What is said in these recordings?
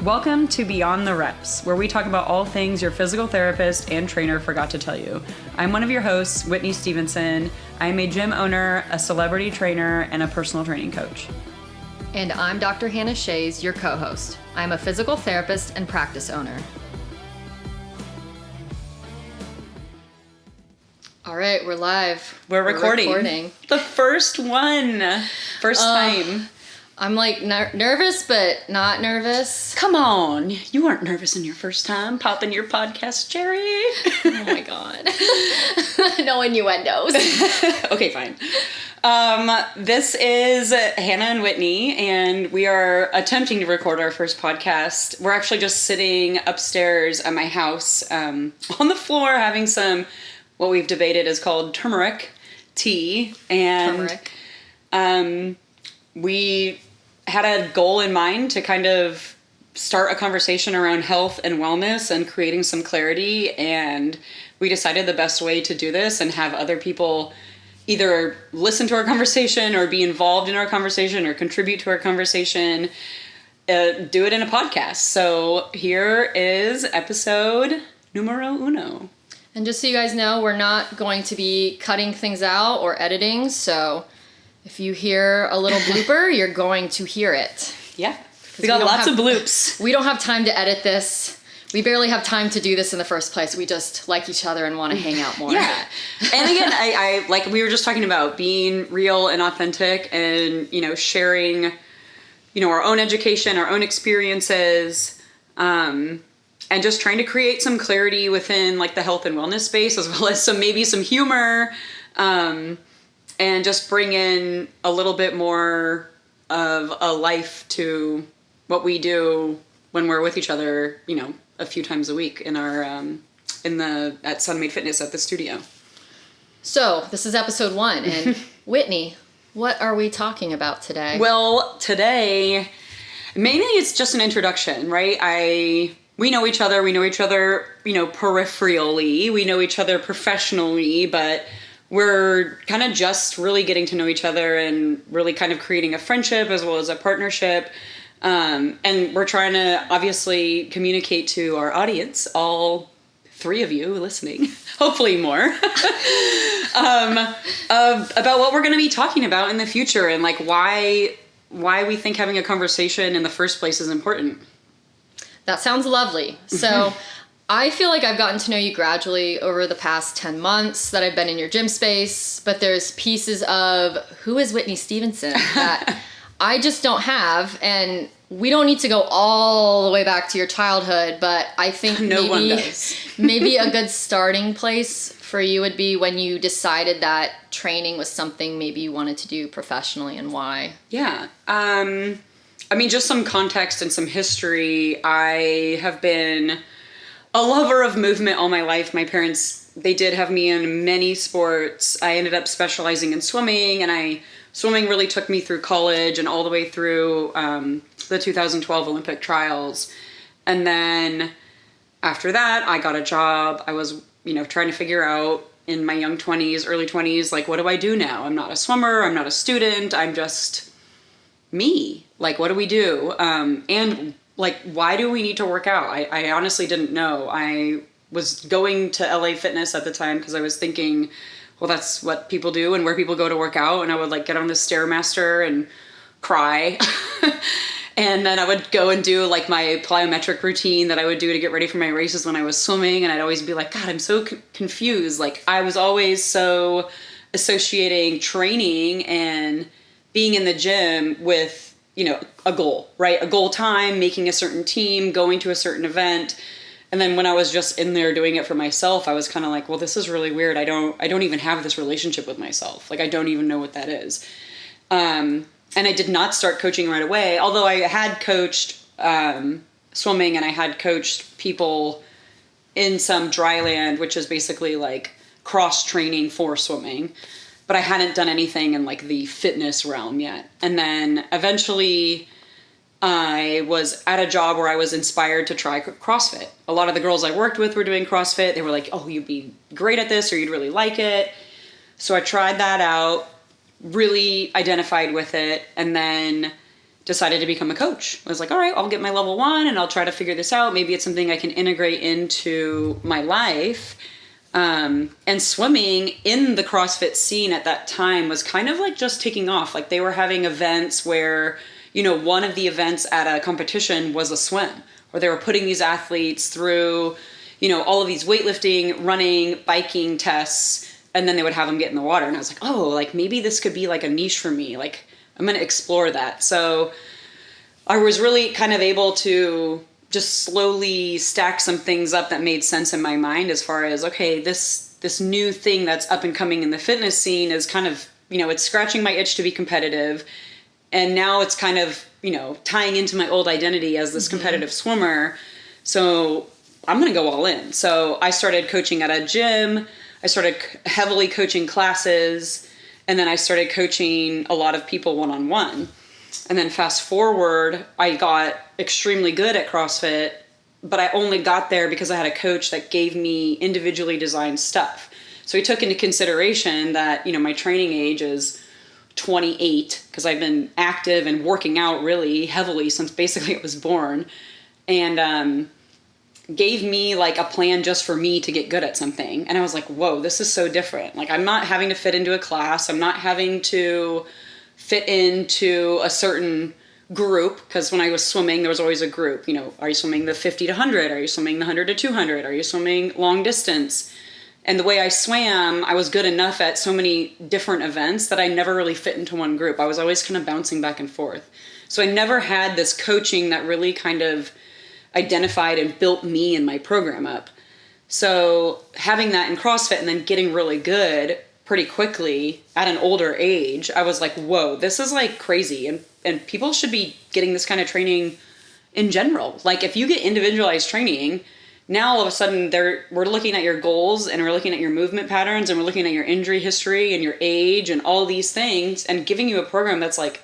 Welcome to Beyond the Reps, where we talk about all things your physical therapist and trainer forgot to tell you. I'm one of your hosts, Whitney Stephenson. I am a gym owner, a celebrity trainer, and a personal training coach. And I'm Dr. Hanna Shays, your co-host. I'm a physical therapist and practice owner. All right, we're live. We're recording. The first one. First time. I'm like nervous, but not nervous. Come on. You weren't nervous in your first time popping your podcast, Jerry. Oh my God. No innuendos. Okay, fine. This is Hanna and Whitney, and we are attempting to record our first podcast. We're actually just sitting upstairs at my house on the floor having some, what we've debated is called turmeric tea. And we had a goal in mind to kind of start a conversation around health and wellness and creating some clarity. And we decided the best way to do this and have other people either listen to our conversation or be involved in our conversation or contribute to our conversation, do it in a podcast. So here is episode numero uno. And just so you guys know, we're not going to be cutting things out or editing, so if you hear a little blooper, you're going to hear it. Yeah. We got lots of bloops. We don't have time to edit this. We barely have time to do this in the first place. We just like each other and want to hang out more. Yeah. And again, I like we were just talking about being real and authentic and, sharing, our own education, our own experiences, and just trying to create some clarity within like the health and wellness space, as well as some humor, and just bring in a little bit more of a life to what we do when we're with each other, a few times a week in our at Sunmade Fitness at the studio. So this is episode 1, and Whitney, what are we talking about today? Well, today mainly it's just an introduction, right? We know each other, peripherally, we know each other professionally, but we're kind of just really getting to know each other and really kind of creating a friendship as well as a partnership. And we're trying to obviously communicate to our audience, all 3 of you listening, hopefully more, about what we're going to be talking about in the future and like why we think having a conversation in the first place is important. That sounds lovely. So I feel like I've gotten to know you gradually over the past 10 months that I've been in your gym space, but there's pieces of who is Whitney Stephenson that I just don't have, and we don't need to go all the way back to your childhood, but I think maybe a good starting place for you would be when you decided that training was something maybe you wanted to do professionally, and why. Yeah. Just some context and some history. I have been a lover of movement all my life. My parents, they did have me in many sports. I ended up specializing in swimming, and swimming really took me through college and all the way through the 2012 Olympic trials. And then after that, I got a job. I was, trying to figure out in my young 20s, early 20s, like, what do I do now? I'm not a swimmer. I'm not a student. I'm just me. Like, what do we do? And like, why do we need to work out? I honestly didn't know. I was going to LA Fitness at the time because I was thinking, well, that's what people do and where people go to work out. And I would like get on the Stairmaster and cry. And then I would go and do like my plyometric routine that I would do to get ready for my races when I was swimming. And I'd always be like, God, I'm so confused. Like, I was always so associating training and being in the gym with, a goal, right? A goal time, making a certain team, going to a certain event. And then when I was just in there doing it for myself, I was kind of like, well, this is really weird. I don't even have this relationship with myself. Like, I don't even know what that is. And I did not start coaching right away, although I had coached swimming and I had coached people in some dry land, which is basically like cross training for swimming. But I hadn't done anything in like the fitness realm yet. And then eventually I was at a job where I was inspired to try CrossFit. A lot of the girls I worked with were doing CrossFit. They were like, oh, you'd be great at this or you'd really like it. So I tried that out, really identified with it. And then decided to become a coach. I was like, all right, I'll get my level 1 and I'll try to figure this out. Maybe it's something I can integrate into my life. And swimming in the CrossFit scene at that time was kind of like just taking off. Like they were having events where, one of the events at a competition was a swim, where they were putting these athletes through, all of these weightlifting, running, biking tests, and then they would have them get in the water. And I was like, oh, like maybe this could be like a niche for me. Like I'm going to explore that. So I was really kind of able to just slowly stack some things up that made sense in my mind as far as, okay, this new thing that's up and coming in the fitness scene is kind of, it's scratching my itch to be competitive. And now it's kind of, tying into my old identity as this competitive swimmer. So I'm going to go all in. So I started coaching at a gym. I started heavily coaching classes. And then I started coaching a lot of people one-on-one. And then fast forward, I got extremely good at CrossFit, but I only got there because I had a coach that gave me individually designed stuff. So he took into consideration that, my training age is 28, because I've been active and working out really heavily since basically I was born, and gave me like a plan just for me to get good at something. And I was like, whoa, this is so different. Like I'm not having to fit into a class. I'm not having to fit into a certain group, because when I was swimming, there was always a group. Are you swimming the 50 to 100? Are you swimming the 100 to 200? Are you swimming long distance? And the way I swam, I was good enough at so many different events that I never really fit into one group. I was always kind of bouncing back and forth. So I never had this coaching that really kind of identified and built me and my program up. So having that in CrossFit and then getting really good pretty quickly at an older age, I was like, whoa, this is like crazy. And people should be getting this kind of training in general. Like if you get individualized training, now all of a sudden we're looking at your goals and we're looking at your movement patterns and we're looking at your injury history and your age and all these things and giving you a program that's like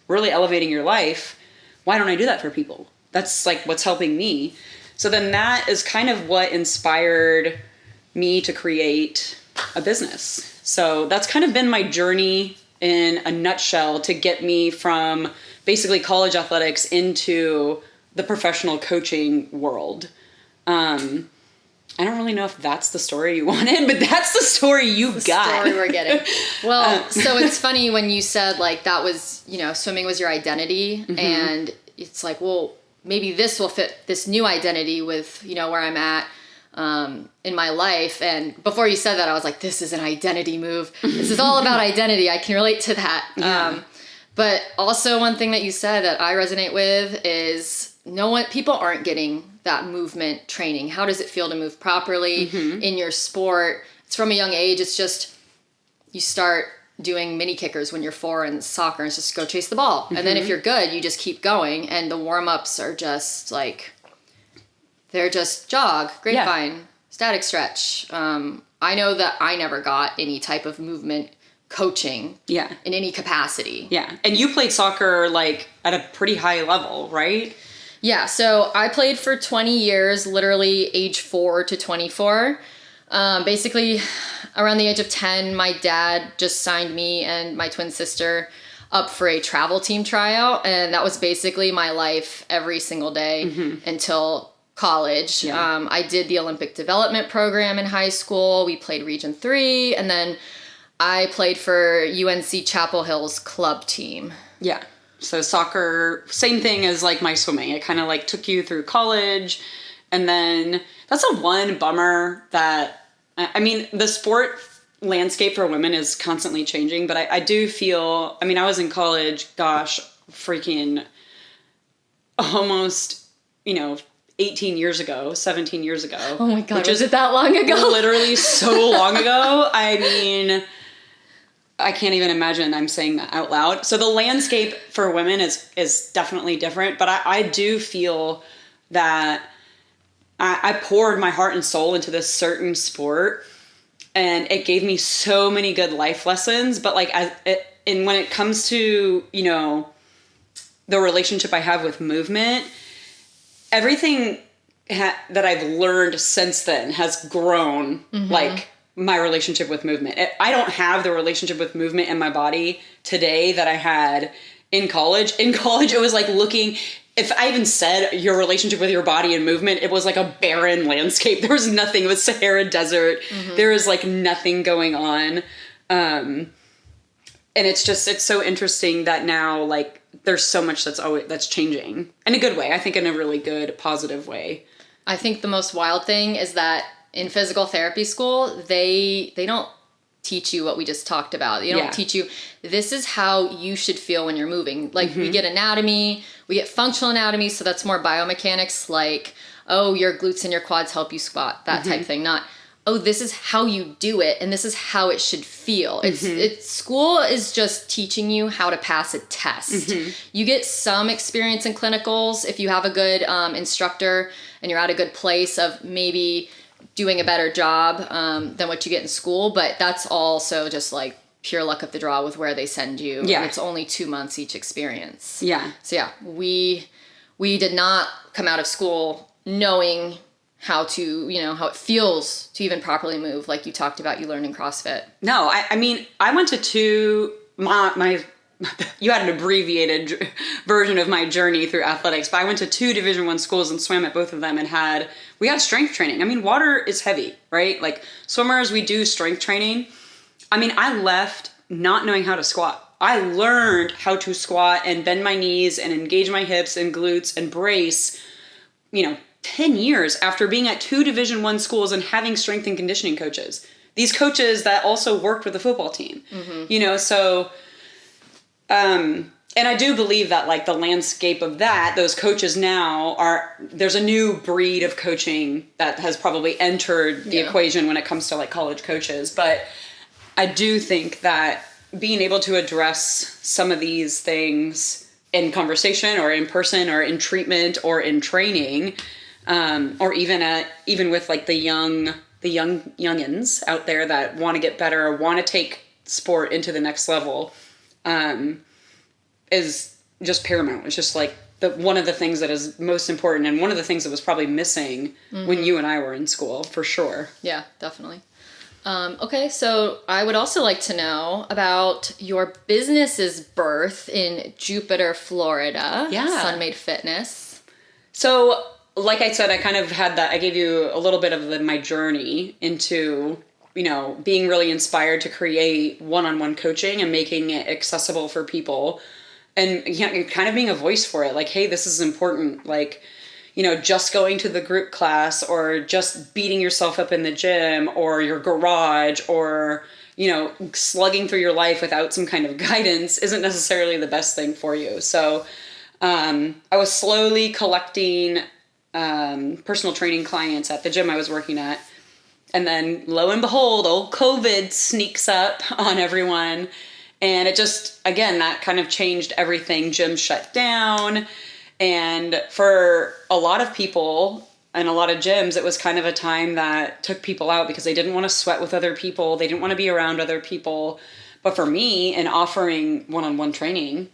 really elevating your life. Why don't I do that for people? That's like what's helping me. So then that is kind of what inspired me to create a business. So that's kind of been my journey in a nutshell to get me from basically college athletics into the professional coaching world. I don't really know if that's the story you wanted, but that's the story you got. The story we're getting. Well, so it's funny when you said like that was, swimming was your identity, and it's like, well, maybe this will fit this new identity with, where I'm at in my life. And before you said that, I was like, this is an identity move. This is all about identity. I can relate to that. Yeah. But also one thing that you said that I resonate with is people aren't getting that movement training. How does it feel to move properly in your sport? It's from a young age. It's just, you start doing mini kickers when you're 4 and soccer, and it's just go chase the ball. And then if you're good, you just keep going. And the warm-ups are just like, they're just jog, grapevine, static stretch. I know that I never got any type of movement coaching in any capacity. Yeah. And you played soccer like at a pretty high level, right? Yeah. So I played for 20 years, literally age 4 to 24. Basically around the age of 10, my dad just signed me and my twin sister up for a travel team tryout. And that was basically my life every single day until college. Yeah. I did the Olympic development program in high school. We played Region 3, and then I played for UNC Chapel Hill's club team. Yeah. So soccer, same thing as like my swimming. It kind of like took you through college. And then that's a one bummer that, I mean, the sport landscape for women is constantly changing, but I do feel, I mean, I was in college, freaking almost, 18 years ago, 17 years ago. Oh my God, was it that long ago? Literally so long ago. I mean, I can't even imagine I'm saying that out loud. So the landscape for women is definitely different, but I do feel that I poured my heart and soul into this certain sport, and it gave me so many good life lessons. But like, and when it comes to, the relationship I have with movement, everything that I've learned since then has grown, like my relationship with movement. I don't have the relationship with movement in my body today that I had in college. In college, it was like looking, if I even said your relationship with your body and movement, it was like a barren landscape. There was nothing. It was Sahara Desert. There was like nothing going on. And it's so interesting that now, like, there's so much that's changing in a good way. I think in a really good, positive way. I think the most wild thing is that in physical therapy school, they don't teach you what we just talked about. They don't teach you, this is how you should feel when you're moving. Like, we get anatomy, we get functional anatomy, so that's more biomechanics, like, oh, your glutes and your quads help you squat, that type thing. Not, oh, this is how you do it, and this is how it should feel. It's school is just teaching you how to pass a test. You get some experience in clinicals if you have a good instructor and you're at a good place of maybe doing a better job than what you get in school, but that's also just like pure luck of the draw with where they send you. Yeah. And it's only 2 months each experience. Yeah. So yeah, we did not come out of school knowing how to, how it feels to even properly move, like you talked about you learned in CrossFit. No, I mean, I went to you had an abbreviated version of my journey through athletics, but I went to 2 Division I schools and swam at both of them, and we had strength training. I mean, water is heavy, right? Like, swimmers, we do strength training. I mean, I left not knowing how to squat. I learned how to squat and bend my knees and engage my hips and glutes and brace, 10 years after being at 2 Division I schools and having strength and conditioning coaches. These coaches that also worked with the football team, so... and I do believe that, like, the landscape of those coaches now there's a new breed of coaching that has probably entered the equation when it comes to, like, college coaches. But I do think that being able to address some of these things in conversation or in person or in treatment or in training, or even with, like, the youngins out there that want to get better or want to take sport into the next level, is just paramount. It's just like one of the things that is most important, and one of the things that was probably missing when you and I were in school, for sure. Yeah, definitely. Okay, so I would also like to know about your business's birth in Jupiter, Florida. Yeah. Sunmade Fitness. So, like I said, I kind of had I gave you a little bit of my journey into, being really inspired to create one-on-one coaching and making it accessible for people, and kind of being a voice for it. Like, hey, this is important. Like, just going to the group class or just beating yourself up in the gym or your garage or, slugging through your life without some kind of guidance isn't necessarily the best thing for you. So I was slowly collecting personal training clients at the gym I was working at. And then, lo and behold, old COVID sneaks up on everyone. And it just, again, that kind of changed everything. Gyms shut down. And for a lot of people and a lot of gyms, it was kind of a time that took people out because they didn't want to sweat with other people. They didn't want to be around other people. But for me, in offering one-on-one training,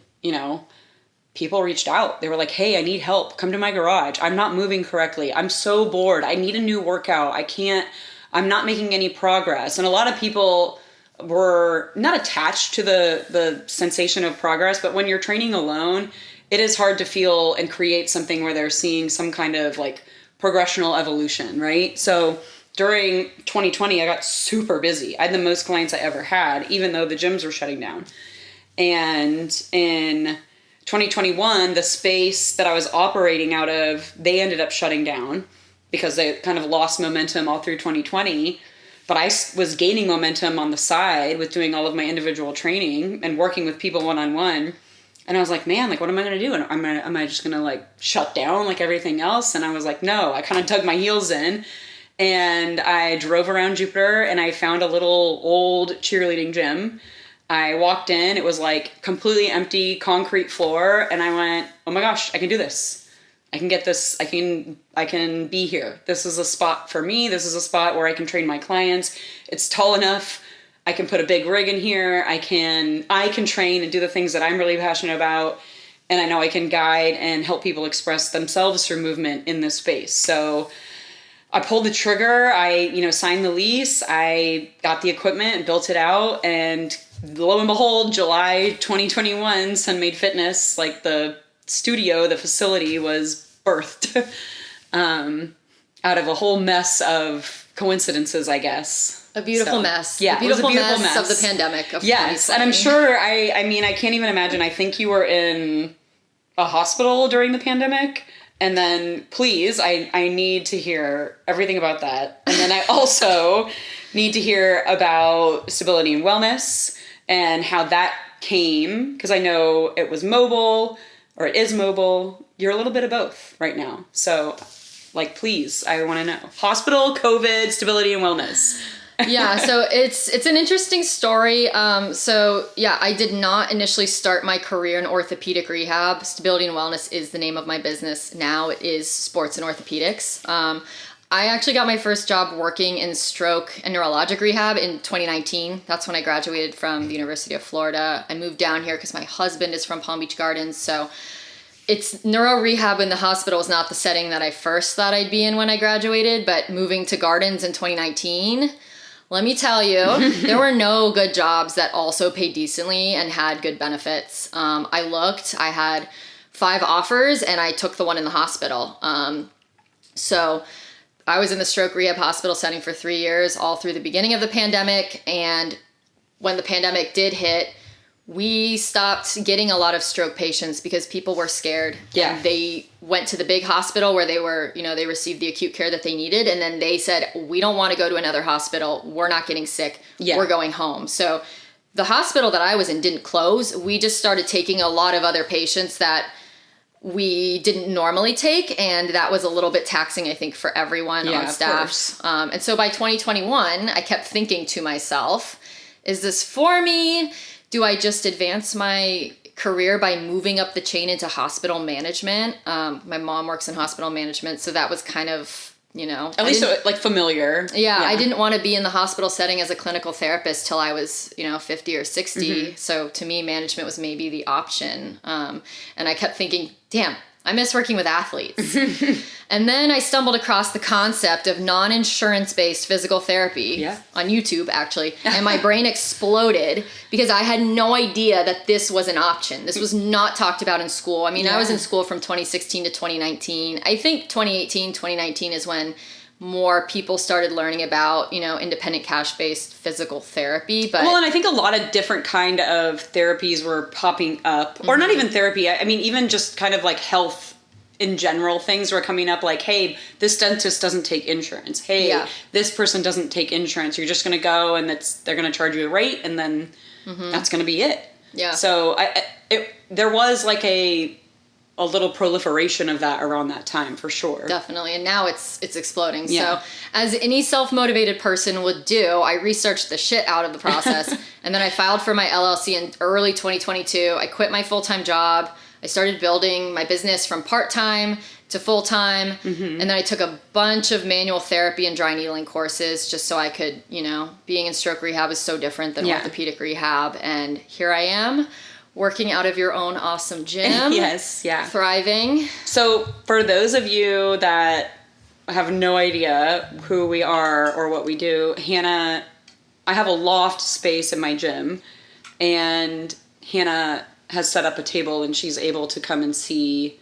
people reached out. They were like, hey, I need help. Come to my garage. I'm not moving correctly. I'm so bored. I need a new workout. I'm not making any progress. And a lot of people were not attached to the sensation of progress, but when you're training alone, it is hard to feel and create something where they're seeing some kind of, like, progressional evolution, right? So during 2020, I got super busy. I had the most clients I ever had, even though the gyms were shutting down. And in 2021, the space that I was operating out of, they ended up shutting down because they kind of lost momentum all through 2020. But I was gaining momentum on the side with doing all of my individual training and working with people one-on-one. And I was like, man, like, what am I going to do? And am I just going to, like, shut down like everything else? And I was like, no. I kind of dug my heels in and I drove around Jupiter and I found a little old cheerleading gym. I walked in, it was like completely empty concrete floor. And I went, oh my gosh, I can do this. I can get this. I can be here. This is a spot for me. This is a spot where I can train my clients. It's tall enough. I can put a big rig in here. I can train and do the things that I'm really passionate about. And I know I can guide and help people express themselves through movement in this space. So I pulled the trigger. I, signed the lease. I got the equipment and built it out. And lo and behold, July 2021, Sunmade Fitness, like the studio, the facility was birthed out of a whole mess of coincidences, I guess. A beautiful mess. Yeah, a beautiful, it was a beautiful mess mess of the pandemic of Yes, 2020. and I'm sure, I mean, I can't even imagine. I think you were in a hospital during the pandemic. And then, please, I need to hear everything about that. And then I also need to hear about stability and wellness and how that came, because I know it was mobile, or it is mobile. You're a little bit of both right now. So, like, please, I want to know. Hospital, COVID, stability, and wellness. Yeah, so it's an interesting story. I did not initially start my career in orthopedic rehab. Stability and Wellness is the name of my business now. It is sports and orthopedics. I actually got my first job working in stroke and neurologic rehab in 2019. That's when I graduated from the University of Florida. I moved down here because my husband is from Palm Beach Gardens, so it's neuro rehab in the hospital is not the setting that I first thought I'd be in when I graduated, but moving to Gardens in 2019, let me tell you, there were no good jobs that also paid decently and had good benefits. I had 5 offers and I took the one in the hospital. So I was in the stroke rehab hospital setting for 3 years, all through the beginning of the pandemic. And when the pandemic did hit, we stopped getting a lot of stroke patients because people were scared. Yeah. And they went to the big hospital where they received the acute care that they needed. And then they said, we don't want to go to another hospital. We're not getting sick. Yeah. We're going home. So the hospital that I was in didn't close. We just started taking a lot of other patients that we didn't normally take. And that was a little bit taxing, I think, for everyone on staff. And so by 2021, I kept thinking to myself, is this for me? Do I just advance my career by moving up the chain into hospital management? My mom works in hospital management, so that was kind of, At least, like, familiar. Yeah, I didn't want to be in the hospital setting as a clinical therapist till I was, 50 or 60. Mm-hmm. So to me, management was maybe the option. And I kept thinking, damn, I miss working with athletes. And then I stumbled across the concept of non-insurance-based physical therapy on YouTube, actually. And my brain exploded because I had no idea that this was an option. This was not talked about in school. I mean, I was in school from 2016 to 2019. I think 2018, 2019 is when more people started learning about, independent cash-based physical therapy. But and I think a lot of different kind of therapies were popping up, or not even therapy. I mean, even just kind of like health in general, things were coming up like, hey, this dentist doesn't take insurance. Hey, this person doesn't take insurance. You're just going to go and they're going to charge you a rate, and then that's going to be it. Yeah. So there was like a little proliferation of that around that time, for sure. Definitely. And now it's exploding. Yeah. So as any self-motivated person would do, I researched the shit out of the process. And then I filed for my LLC in early 2022. I quit my full-time job. I started building my business from part-time to full-time. Mm-hmm. And then I took a bunch of manual therapy and dry needling courses just so I could, being in stroke rehab is so different than orthopedic rehab. And here I am, working out of your own awesome gym. Yes, yeah. Thriving. So for those of you that have no idea who we are or what we do, Hanna, I have a loft space in my gym, and Hanna has set up a table and she's able to come and see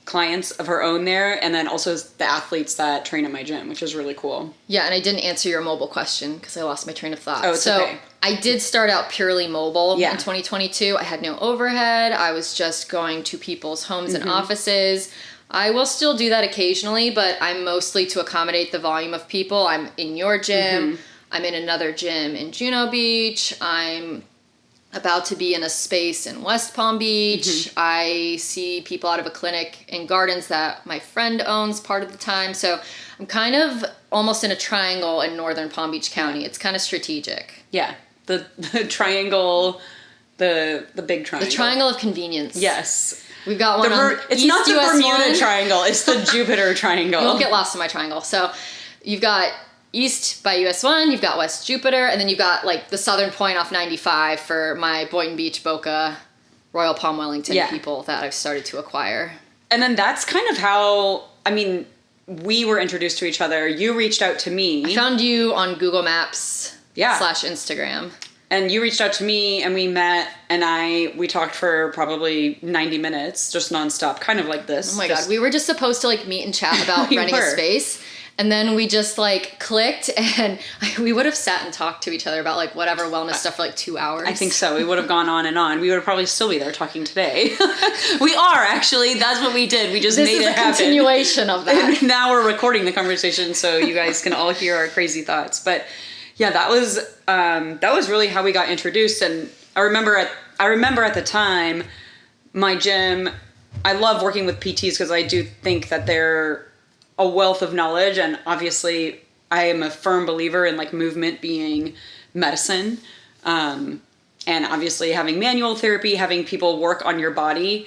clients of her own there, and then also the athletes that train at my gym, which is really cool. Yeah, and I didn't answer your mobile question because I lost my train of thought. Oh, it's okay. I did start out purely mobile in 2022. I had no overhead. I was just going to people's homes and offices. I will still do that occasionally, but I'm mostly to accommodate the volume of people. I'm in your gym. I'm in another gym in Juno Beach. I'm about to be in a space in West Palm Beach. I see people out of a clinic in Gardens that my friend owns part of the time. So I'm kind of almost in a triangle in northern Palm Beach County. It's kind of strategic. Yeah. The triangle, the big triangle. The triangle of convenience. Yes. We've got one on It's East not the US Bermuda 1. Triangle. It's the Jupiter Triangle. You won't get lost in my triangle. So you've got East by US 1, you've got West Jupiter, and then you've got like the southern point off 95 for my Boynton Beach, Boca, Royal Palm Wellington people that I've started to acquire. And then that's kind of how, we were introduced to each other. You reached out to me. I found you on Google Maps /Instagram. And you reached out to me and we met and we talked for probably 90 minutes, just nonstop, kind of like this. Oh my God. We were just supposed to like meet and chat about renting a space. And then we just like clicked and we would have sat and talked to each other about like whatever wellness stuff for like 2 hours. I think so. We would have gone on and on. We would probably still be there talking today. We are actually. That's what we did. We just made it happen. This is a continuation of that. And now we're recording the conversation so you guys can all hear our crazy thoughts. But yeah, that was really how we got introduced. And I remember at the time, my gym, I love working with PTs because I do think that they're a wealth of knowledge, and obviously I am a firm believer in like movement being medicine, and obviously having manual therapy, having people work on your body.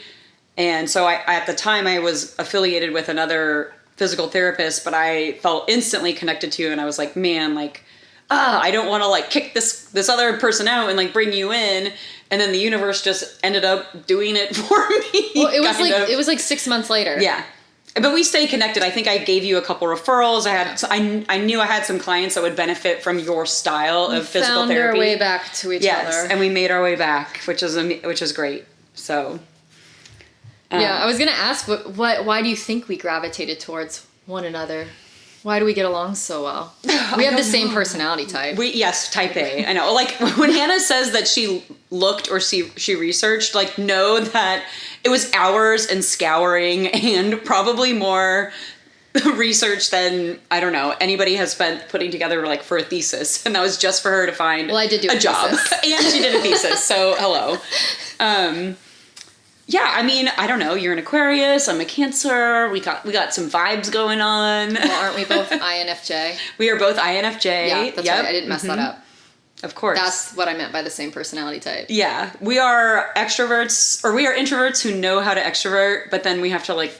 And so at the time I was affiliated with another physical therapist, but I felt instantly connected to you, and I was like, man, like, I don't want to like kick this other person out and like bring you in. And then the universe just ended up doing it for me. Well, it was like 6 months later. Yeah. But we stay connected. I think I gave you a couple referrals. I knew I had some clients that would benefit from your style of physical therapy. We found our way back to each other. Yes, and we made our way back, which is great. So, yeah, I was gonna ask, why do you think we gravitated towards one another? Why do we get along so well? We have the same personality type. Yes, type A. I know. Like when Hanna says that she looked or she researched, like know that it was hours and scouring and probably more research than, I don't know, anybody has spent putting together like for a thesis. And that was just for her to find I did do a job. And she did a thesis. So hello. Yeah, I mean, I don't know. You're an Aquarius. I'm a Cancer. We got some vibes going on. Well, aren't we both INFJ? We are both INFJ. Yeah, that's right. I didn't mess that up. Of course. That's what I meant by the same personality type. Yeah, we are extroverts, or we are introverts who know how to extrovert, but then we have to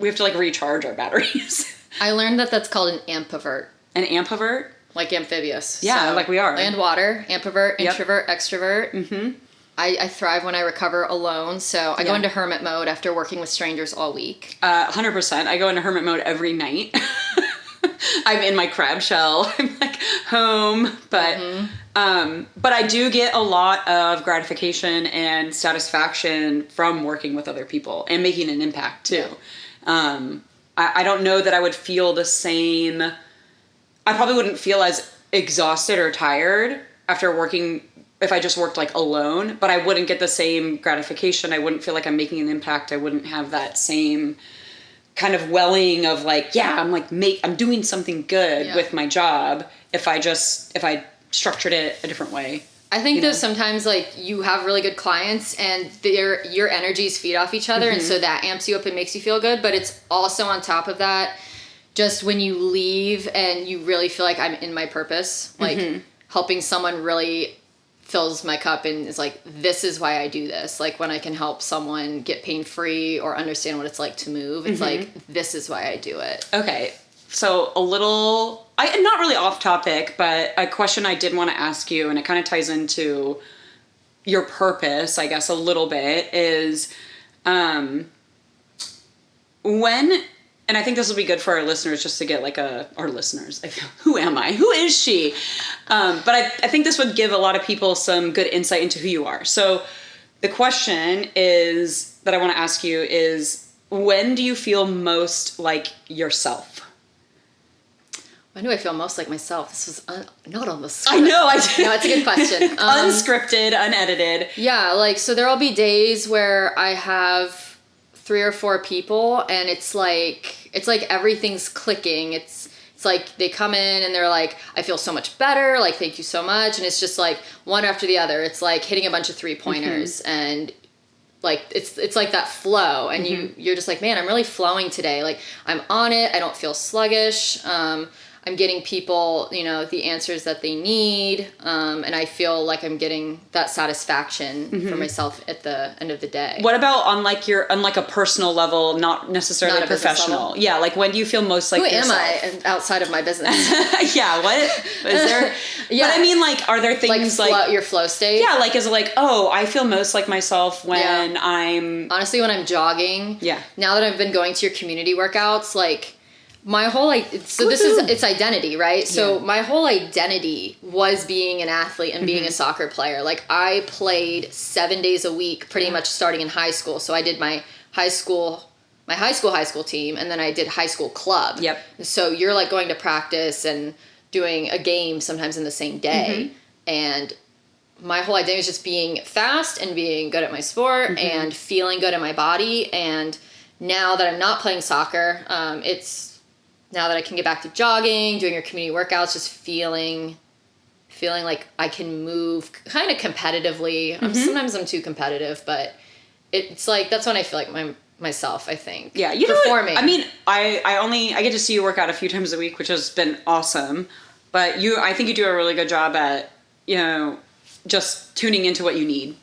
recharge our batteries. I learned that that's called an ambivert. An ambivert? Like amphibious. Yeah, so, like we are. Land, water, ambivert, introvert, extrovert. Mm-hmm. I thrive when I recover alone, so I go into hermit mode after working with strangers all week. 100%. I go into hermit mode every night. I'm in my crab shell. I'm like home, but I do get a lot of gratification and satisfaction from working with other people and making an impact too. Yeah. I don't know that I would feel the same. I probably wouldn't feel as exhausted or tired after working if I just worked like alone, but I wouldn't get the same gratification. I wouldn't feel like I'm making an impact. I wouldn't have that same kind of welling of like, yeah, I'm doing something good with my job if I structured it a different way. I think though sometimes like you have really good clients and your energies feed off each other, and so that amps you up and makes you feel good, but it's also on top of that, just when you leave and you really feel like I'm in my purpose, like helping someone really fills my cup and is like, this is why I do this. Like when I can help someone get pain-free or understand what it's like to move, it's like, this is why I do it. Okay. So not really off topic, but a question I did want to ask you, and it kind of ties into your purpose, I guess, a little bit, is and I think this will be good for our listeners just to get like our listeners. Who am I? Who is she? But I think this would give a lot of people some good insight into who you are. So the question that I want to ask you is, when do you feel most like yourself? When do I feel most like myself? This was not on the script. I know. No, it's a good question. Unscripted, unedited. Yeah, like, so there'll be days where I have 3 or 4 people and it's like everything's clicking. It's like they come in and they're like, I feel so much better, like thank you so much, and it's just like one after the other. It's like hitting a bunch of 3-pointers and like it's like that flow, and you're just like, man, I'm really flowing today. Like I'm on it. I don't feel sluggish. I'm getting people, the answers that they need, and I feel like I'm getting that satisfaction for myself at the end of the day. What about on like a personal level, not necessarily a professional? Yeah, like when do you feel most like yourself? Who am I outside of my business? Yeah, what is there? Yeah, but I mean, like, are there things like your flow state? Yeah, like is it like, oh, I feel most like myself when I'm honestly when I'm jogging. Yeah. Now that I've been going to your community workouts, like, my whole it's identity, right? So my whole identity was being an athlete and being a soccer player. Like I played 7 days a week pretty much starting in high school. So I did my high school team, and then I did high school club. Yep. So you're like going to practice and doing a game sometimes in the same day. And my whole identity was just being fast and being good at my sport and feeling good in my body. And now that I'm not playing soccer, now that I can get back to jogging, doing your community workouts, just feeling like I can move kind of competitively. Sometimes I'm too competitive, but it's like, that's when I feel like myself, I think. Yeah, you know performing. What? I mean, I get to see you work out a few times a week, which has been awesome. But I think you do a really good job at, just tuning into what you need.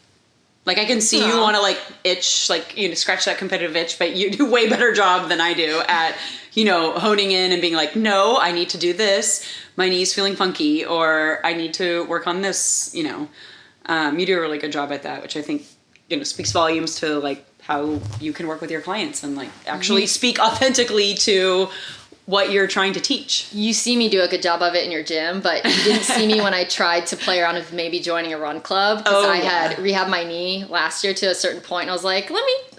Like I can see you want to like itch, like, scratch that competitive itch, but you do way better job than I do at, honing in and being like, no, I need to do this. My knee's feeling funky, or I need to work on this, You do a really good job at that, which I think, speaks volumes to like how you can work with your clients and like actually speak authentically to what you're trying to teach. You see me do a good job of it in your gym, but you didn't see me when I tried to play around with maybe joining a run club, because I had rehabbed my knee last year to a certain point, and I was like,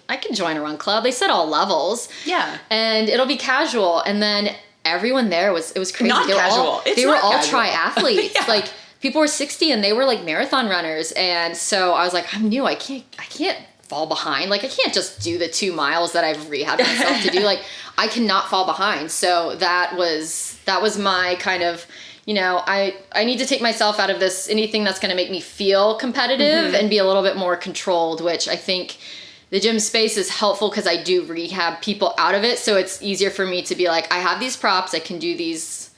I can join a run club. They said all levels. Yeah. And it'll be casual. And then everyone there it was crazy. Not casual. They were all triathletes. Yeah. Like people were 60 and they were like marathon runners. And so I was like, I'm new. I can't fall behind. Like I can't just do the 2 miles that I've rehabbed myself to do. Like I cannot fall behind. So that was my kind of, I need to take myself out of this, anything that's going to make me feel competitive and be a little bit more controlled, which I think the gym space is helpful because I do rehab people out of it. So it's easier for me to be like, I have these props, I can do these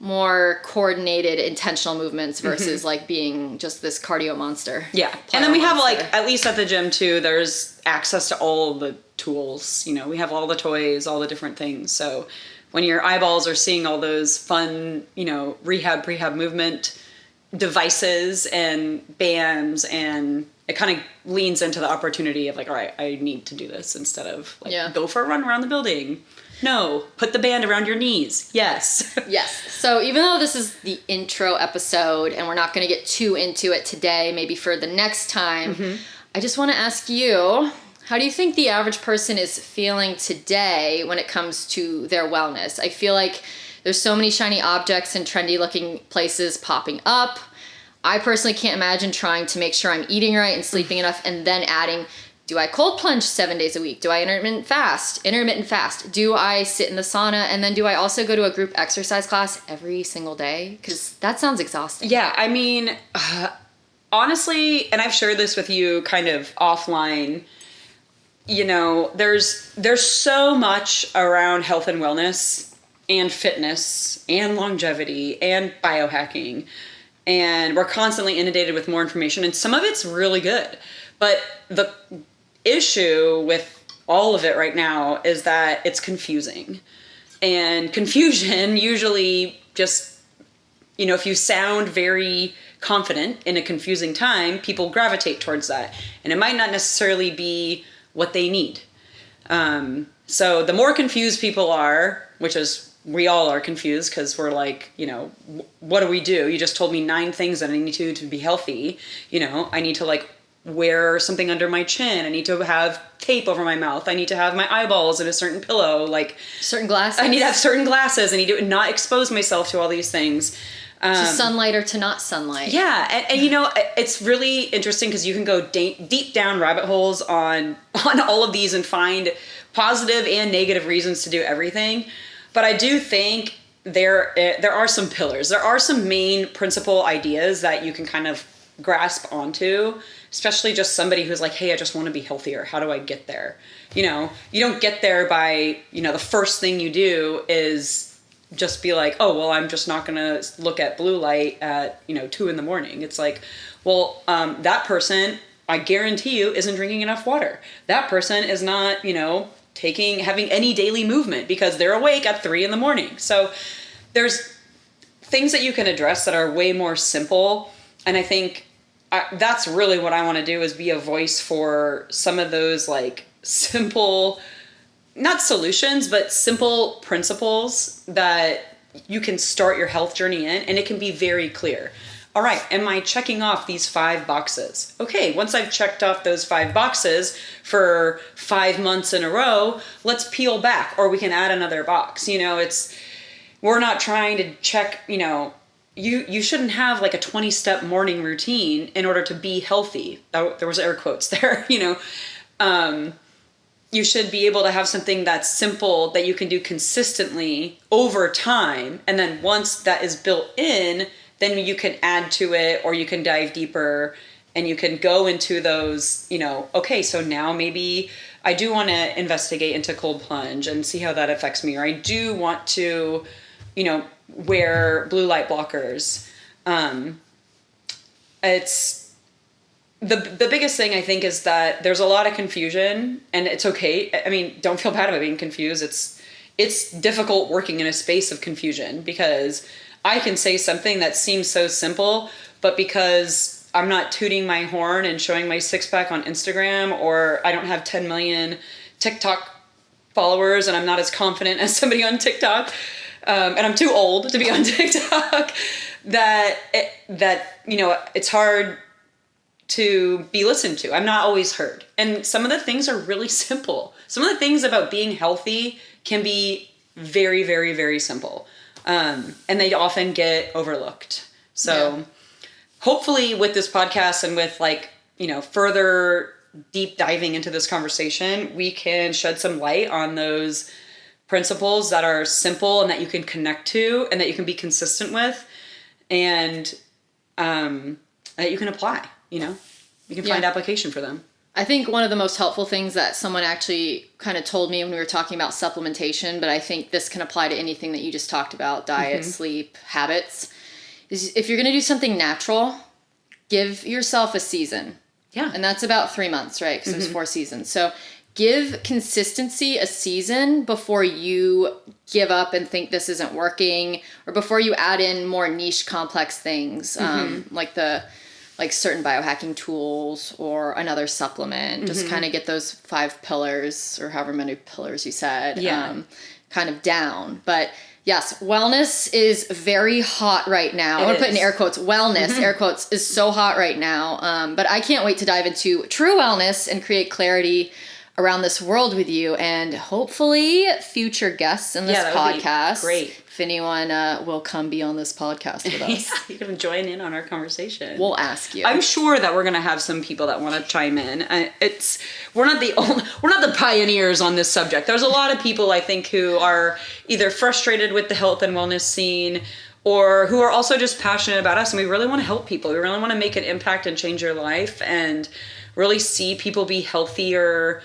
more coordinated, intentional movements versus like being just this cardio monster. Yeah. And then we have like, at least at the gym too, there's access to all the tools. We have all the toys, all the different things. So when your eyeballs are seeing all those fun, prehab movement devices and bands, and it kind of leans into the opportunity of like, all right, I need to do this instead of like, go for a run around the building. No, put the band around your knees. Yes. Yes. So even though this is the intro episode and we're not going to get too into it today, maybe for the next time, I just want to ask you, how do you think the average person is feeling today when it comes to their wellness? I feel like there's so many shiny objects and trendy looking places popping up. I personally can't imagine trying to make sure I'm eating right and sleeping enough and then adding, do I cold plunge 7 days a week? Do I intermittent fast? Do I sit in the sauna? And then do I also go to a group exercise class every single day? Because that sounds exhausting. Yeah, I mean, honestly, and I've shared this with you kind of offline, there's so much around health and wellness and fitness and longevity and biohacking. And we're constantly inundated with more information, and some of it's really good. But the issue with all of it right now is that it's confusing. And confusion usually just, if you sound very confident in a confusing time, people gravitate towards that. And it might not necessarily be what they need. So the more confused people are, which is we all are confused because we're like, what do we do? You just told me 9 things that I need to do to be healthy. I need to like wear something under my chin. I need to have tape over my mouth. I need to have my eyeballs in a certain pillow, like certain glasses. I need to have certain glasses. I need to not expose myself to all these things. To sunlight or to not sunlight. Yeah. And it's really interesting because you can go deep down rabbit holes on all of these and find positive and negative reasons to do everything. But I do think there are some pillars. There are some main principal ideas that you can kind of grasp onto, especially just somebody who's like, hey, I just want to be healthier. How do I get there? You don't get there by, the first thing you do is just be like, oh, well, I'm just not going to look at blue light at, 2 a.m. It's like, well, that person, I guarantee you, isn't drinking enough water. That person is not, having any daily movement because they're awake at 3 a.m. So there's things that you can address that are way more simple. And I think that's really what I want to do, is be a voice for some of those like simple not solutions, but simple principles that you can start your health journey in, and it can be very clear. All right, am I checking off these 5 boxes? Okay, once I've checked off those 5 boxes for 5 months in a row, let's peel back, or we can add another box. We're not trying to check, you shouldn't have like a 20-step morning routine in order to be healthy. There was air quotes there, you should be able to have something that's simple that you can do consistently over time. And then once that is built in, then you can add to it, or you can dive deeper and you can go into those, okay, so now maybe I do want to investigate into cold plunge and see how that affects me. Or I do want to, wear blue light blockers. It's the biggest thing, I think, is that there's a lot of confusion, and it's okay. I mean, don't feel bad about being confused. It's difficult working in a space of confusion, because I can say something that seems so simple, but because I'm not tooting my horn and showing my 6-pack on Instagram, or I don't have 10 million TikTok followers and I'm not as confident as somebody on TikTok, and I'm too old to be on TikTok, that it's hard to be listened to. I'm not always heard. And some of the things are really simple. Some of the things about being healthy can be very, very, very simple. And they often get overlooked. So hopefully with this podcast and with further deep diving into this conversation, we can shed some light on those principles that are simple and that you can connect to and that you can be consistent with, and that you can apply. You can find application for them. I think one of the most helpful things that someone actually kind of told me when we were talking about supplementation, but I think this can apply to anything that you just talked about, diet, sleep, habits, is if you're going to do something natural, give yourself a season. Yeah. And that's about 3 months, right? Because there's 4 seasons. So give consistency a season before you give up and think this isn't working, or before you add in more niche, complex things, like certain biohacking tools or another supplement. Just kind of get those 5 pillars, or however many pillars you said, kind of down. But yes, wellness is very hot right now. I want to put in air quotes, wellness, air quotes, is so hot right now. But I can't wait to dive into true wellness and create clarity around this world with you, and hopefully future guests in this podcast. Great. If anyone will come be on this podcast with us. You can join in on our conversation. We'll ask you. I'm sure that we're going to have some people that want to chime in. We're not the pioneers on this subject. There's a lot of people, I think, who are either frustrated with the health and wellness scene, or who are also just passionate about us, and we really want to help people. We really want to make an impact and change your life and really see people be healthier,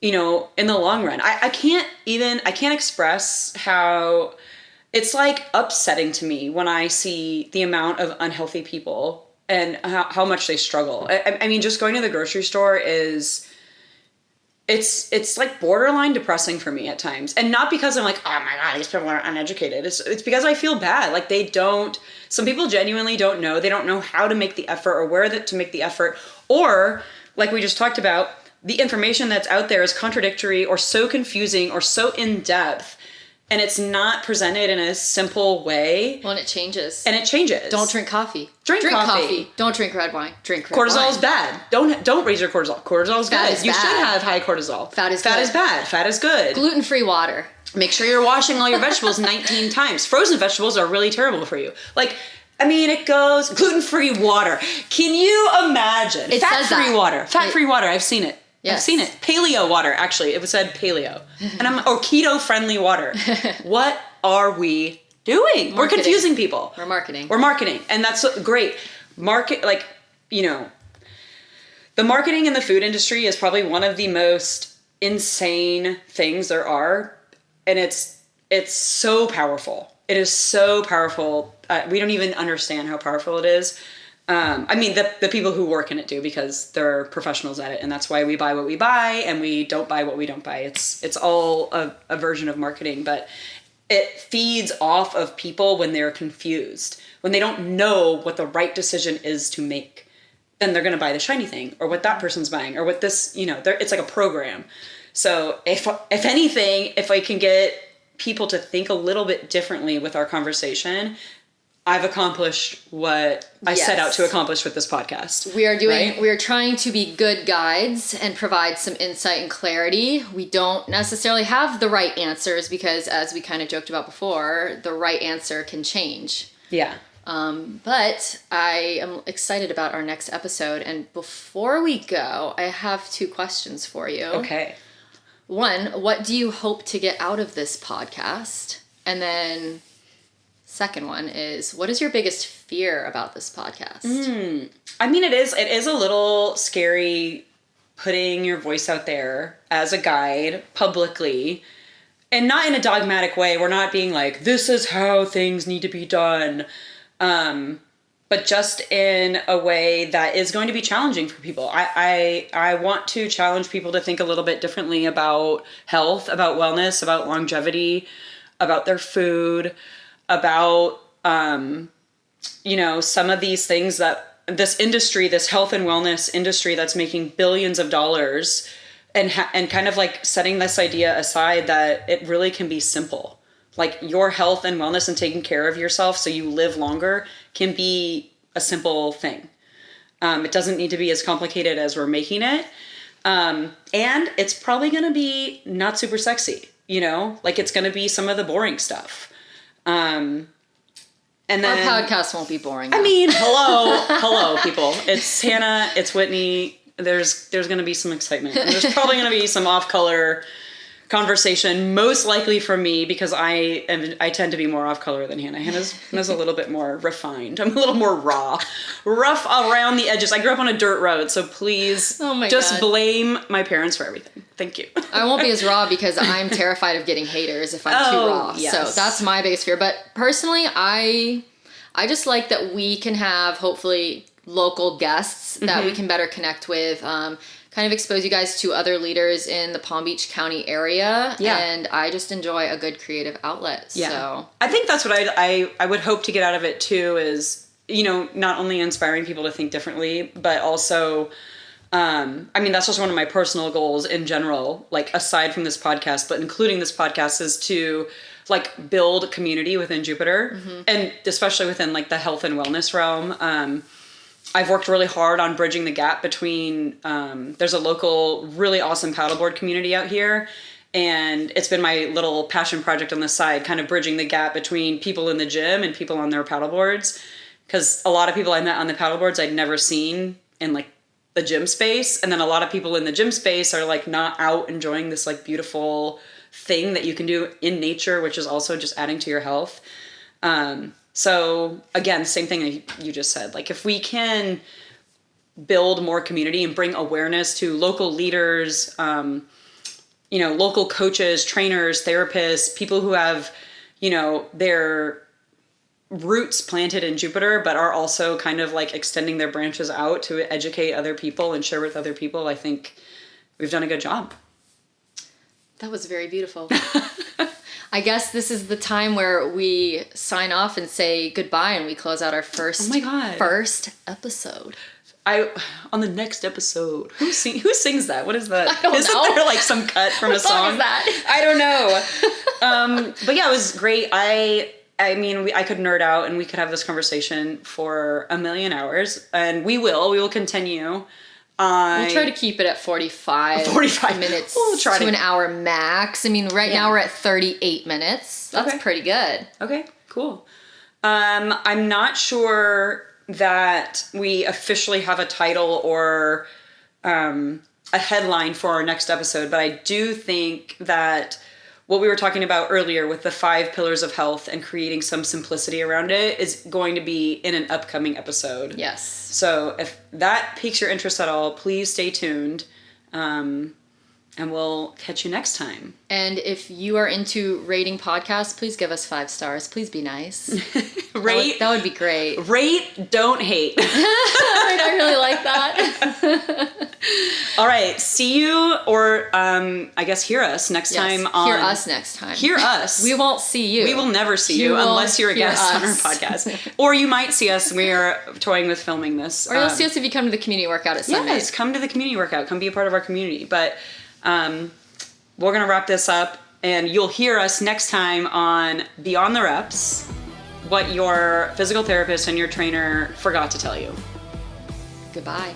in the long run. I can't express how it's upsetting to me when I see the amount of unhealthy people and how much they struggle. I mean, just going to the grocery store it's borderline depressing for me at times. And not because I'm oh my God, these people are uneducated. It's because I feel bad. Some people genuinely don't know. They don't know how to make the effort, or where to make the effort. Or, like we just talked about, the information that's out there is contradictory or so confusing or so in-depth, and it's not presented in a simple way. Well, and it changes. Don't drink coffee. Drink coffee. Don't drink red wine. Drink red wine. Cortisol is bad. Don't raise your cortisol. Cortisol is Fat good. is You bad. should have high cortisol. Fat is bad. Fat is good. Gluten-free water. Make sure you're washing all your vegetables 19 times. Frozen vegetables are really terrible for you. It goes gluten-free water. Can you imagine? Fat-free water. Fat-free water. I've seen it. Yes. I've seen it. Paleo water, actually. It was said paleo. Or keto-friendly water. What are we doing? Marketing. We're confusing people. We're marketing. And that's great. The marketing in the food industry is probably one of the most insane things there are. And it's so powerful. It is so powerful. We don't even understand how powerful it is. The people who work in it do, because they're professionals at it, and that's why we buy what we buy and we don't buy what we don't buy. It's all a version of marketing, but it feeds off of people when they're confused, when they don't know what the right decision is to make. Then they're going to buy the shiny thing, or what that person's buying, or what this, it's like a program. So if anything, if I can get people to think a little bit differently with our conversation, I've accomplished what I set out to accomplish with this podcast. We are trying to be good guides and provide some insight and clarity. We don't necessarily have the right answers because, as we kind of joked about before, the right answer can change. Yeah. But I am excited about our next episode. And before we go, I have 2 questions for you. Okay. One, what do you hope to get out of this podcast? And then second one is, what is your biggest fear about this podcast? I mean, it is a little scary putting your voice out there as a guide publicly, and not in a dogmatic way. We're not being like, this is how things need to be done. But just in a way that is going to be challenging for people. I want to challenge people to think a little bit differently about health, about wellness, about longevity, about their food, about, some of these things that this industry, this health and wellness industry that's making billions of dollars, and kind of like setting this idea aside that it really can be simple. Like your health and wellness and taking care of yourself so you live longer can be a simple thing. It doesn't need to be as complicated as we're making it. And it's probably going to be not super sexy, like it's going to be some of the boring stuff. And then our podcast won't be boring. I mean, hello people. It's Hanna, it's Whitney. There's going to be some excitement. And there's probably going to be some off-color conversation, most likely from me, because I tend to be more off color than Hanna. Hanna's a little bit more refined. I'm a little more rough around the edges. I grew up on a dirt road, so please blame my parents for everything. Thank you. I won't be as raw because I'm terrified of getting haters if I'm too raw. Yes. So that's my biggest fear. But personally, I just like that we can have hopefully local guests that we can better connect with. Kind of expose you guys to other leaders in the Palm Beach County area. Yeah. And I just enjoy a good creative outlet. Yeah. So I think that's what I would hope to get out of it too is, not only inspiring people to think differently, but also, that's just one of my personal goals in general, like aside from this podcast, but including this podcast, is to like build community within Jupiter and especially within like the health and wellness realm. I've worked really hard on bridging the gap between, there's a local really awesome paddleboard community out here. And it's been my little passion project on the side, kind of bridging the gap between people in the gym and people on their paddleboards. Because a lot of people I met on the paddleboards I'd never seen in like the gym space. And then a lot of people in the gym space are like not out enjoying this like beautiful thing that you can do in nature, which is also just adding to your health. So again, same thing that you just said, like if we can build more community and bring awareness to local leaders, local coaches, trainers, therapists, people who have, their roots planted in Jupiter, but are also kind of like extending their branches out to educate other people and share with other people, I think we've done a good job. That was very beautiful. I guess this is the time where we sign off and say goodbye and we close out our first episode. On the next episode, who sings that? What is that? I don't know. Isn't there like some cut from a song? What is that? I don't know. But yeah, it was great. I could nerd out and we could have this conversation for a million hours, and we will continue. We'll try to keep it at 45 minutes to an hour max. I mean, now we're at 38 minutes. That's pretty good. Okay, cool. I'm not sure that we officially have a title or a headline for our next episode, but I do think that what we were talking about earlier with the 5 pillars of health and creating some simplicity around it is going to be in an upcoming episode. Yes. So if that piques your interest at all, please stay tuned. And we'll catch you next time. And if you are into rating podcasts, please give us 5 stars. Please be nice. Rate. That would be great. Rate, don't hate. I really like that. All right. See you, or I guess hear us next time. Hear us next time. Hear us. We won't see you. We will never see you unless you're a guest on our podcast. Or you might see us. We are toying with filming this. Or you'll see us if you come to the community workout at Sundays. Yes, come to the community workout. Come be a part of our community. But we're going to wrap this up, and you'll hear us next time on Beyond the Reps, what your physical therapist and your trainer forgot to tell you. Goodbye.